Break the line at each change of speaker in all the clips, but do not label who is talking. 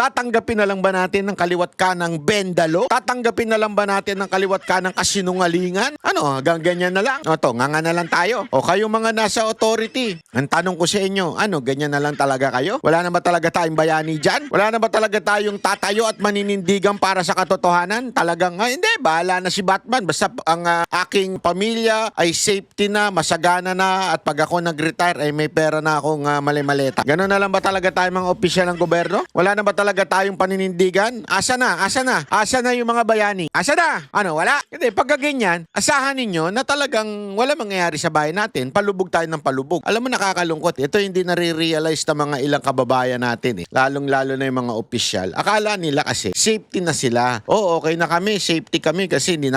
Tatanggapin na lang ba natin ng kaliwat kanang bendalo? Tatanggapin na lang ba natin ng kaliwat kanang kasinungalingan? Ano, hanggang ganyan na lang? O to, nga na lang tayo. O kayo mga nasa authority, ang tanong ko sa inyo, ano, ganyan na lang talaga kayo? Wala na ba talaga tayong bayani dyan? Wala na ba talaga tayong tatayo at maninindigan para sa katotohanan? Talagang, hindi, bahala na si Batman. Basta ang aking pamilya ay safety na, masagana na, at pag ako nag-retire ay may pera na akong mali-maleta. Ganun na lang ba talaga tayo mga opisyal ng gobyerno? Wala na ba talaga tayong paninindigan? Asa na? Asa na? Asa na yung mga bayani? Asa na? Ano, wala? Hindi, pagka ganyan, asahan ninyo na talagang wala mangyayari sa bayan natin. Palubog tayo ng palubog. Alam mo, nakakalungkot. Ito hindi nare-realize ng mga ilang kababayan natin. Lalong-lalo na yung mga opisyal. Akala nila kasi safety na sila. Oo, okay na kami. Safety kami kasi hindi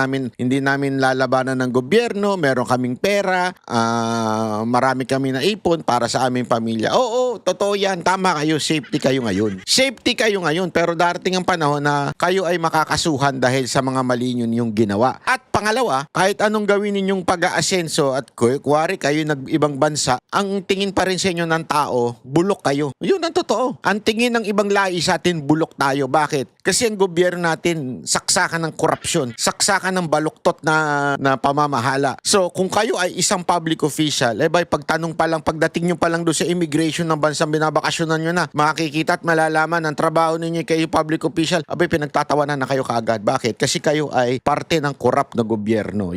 namin lalabanan ng gobyerno. Meron kaming pera. Marami kami na ipon para sa aming pamilya. Oo, totoo yan. Tama kayo. Safety kayo ngayon. Safety kayo ngayon. Pero darating ang panahon na kayo ay makakasuhan dahil sa mga mali nyo yung ginawa. At pangalawa, kahit anong gawin ninyong pag-aasenso at kuwari kayo nag-ibang bansa, ang tingin pa rin sa inyo ng tao, bulok kayo. Yun ang totoo. Ang tingin ng ibang lahi sa atin, bulok tayo. Bakit? Kasi ang gobyerno natin, saksakan ng korupsyon, saksakan ng baluktot na pamamahala. So, kung kayo ay isang public official, pagtanong pa lang, pagdating nyo pa lang doon sa immigration ng bansang binabakasyonan nyo na, makikita at malalaman ang trabaho ninyo kayo public official, pinagtatawanan na kayo kaagad. Bakit? Kasi kayo ay parte ng corrupt na gobyerno.